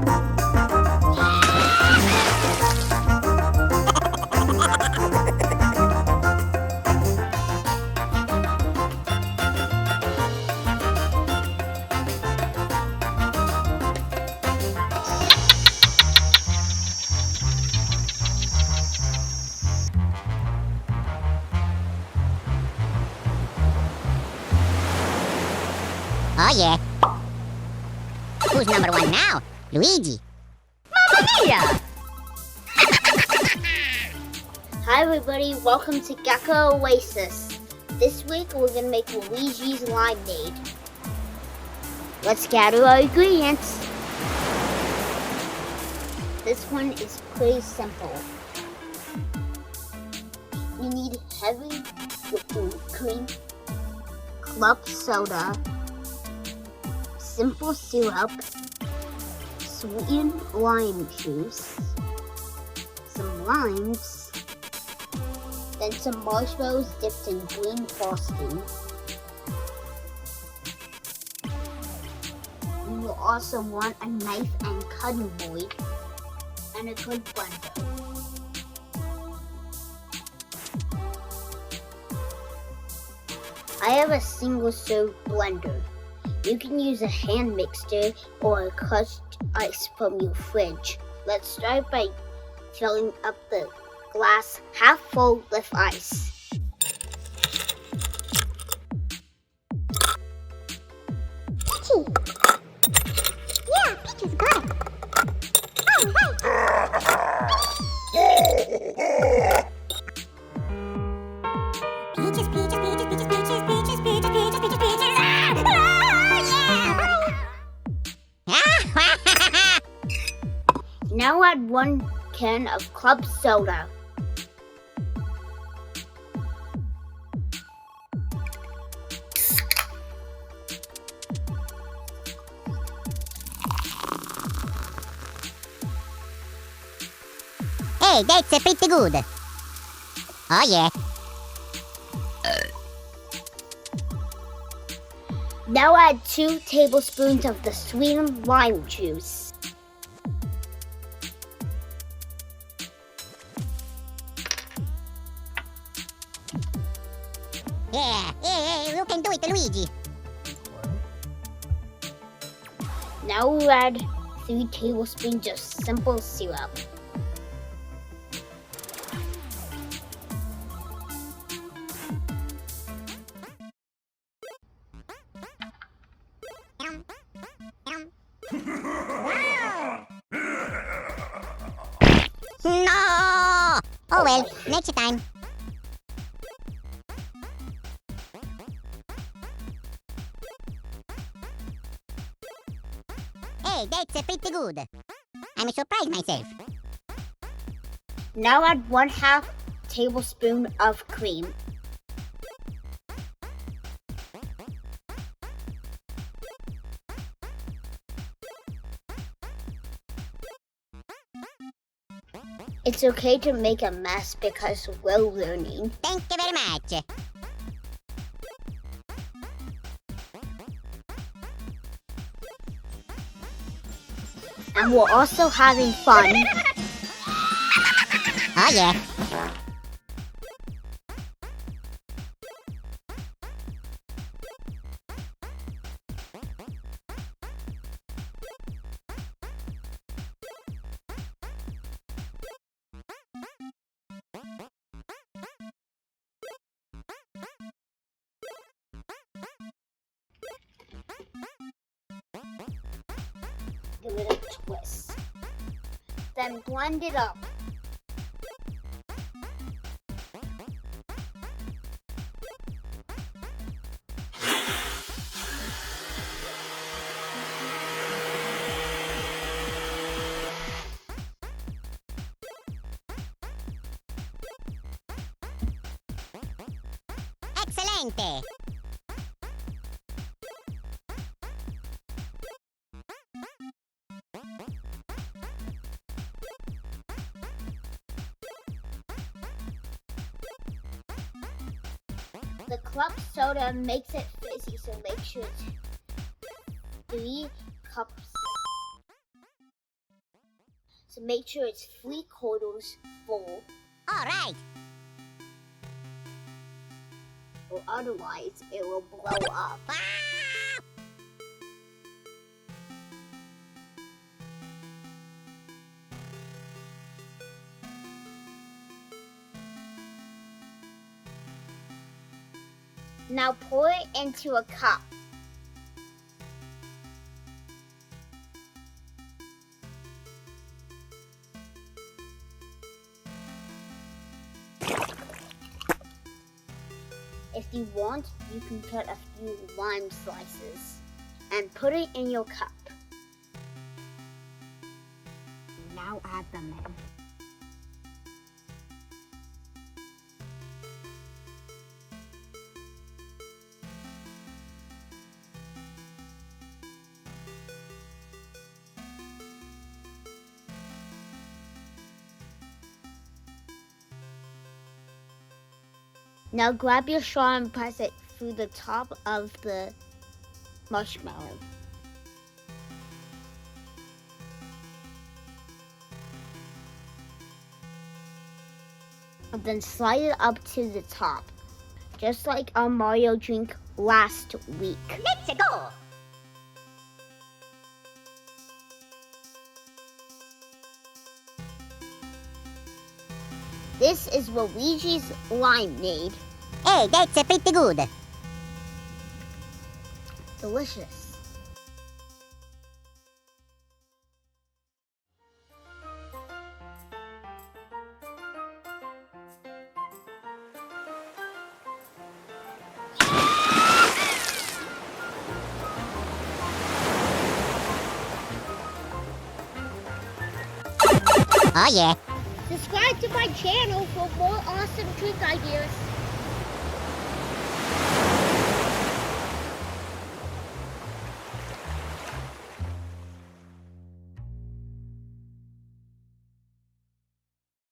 Oh, yeah. Who's number one now? Luigi. Mamma mia! Hi everybody, welcome to Gecko Oasis. This week we're gonna make Luigi's Limeade. Let's gather our ingredients. This one is pretty simple. You need heavy whipping cream, club soda, simple syrup, sweetened lime juice, some limes, then some marshmallows dipped in green frosting. You will also want a knife and cutting board and a good blender. I have a single serve blender. You can use a hand mixer or a crushed ice from your fridge. Let's start by filling up the glass half full with ice. Peachy! Yeah, Peachy's good! Oh, right! Peaches, peaches, peaches, peaches, peaches, peaches, peaches, peaches, peaches, peaches! Now add 1 can of club soda. Hey, that's pretty good. Oh, yeah. Now add 2 tablespoons of the sweetened lime juice. Yeah, you can do it, Luigi. Now we'll add 3 tablespoons of simple syrup. No! Oh well, next time. Hey, that's pretty good. I'm surprised myself. Now add 1/2 tablespoon of cream. It's okay to make a mess because we're learning. Thank you very much. And we're also having fun. Oh, yeah. Give it a twist. Then blend it up. Excelente. The club soda makes it fizzy, so make sure it's 3 cups So make sure it's 3/4 full, All right. or otherwise it will blow up. Ah! Now pour it into a cup. If you want, you can cut a few lime slices and put it in your cup. Now add them in. Now grab your straw and press it through the top of the marshmallow. And then slide it up to the top, just like our Mario drink last week. Let's go. This is Luigi's Limeade. Hey, that's pretty good. Delicious. Oh yeah. Subscribe to my channel for more awesome drink ideas.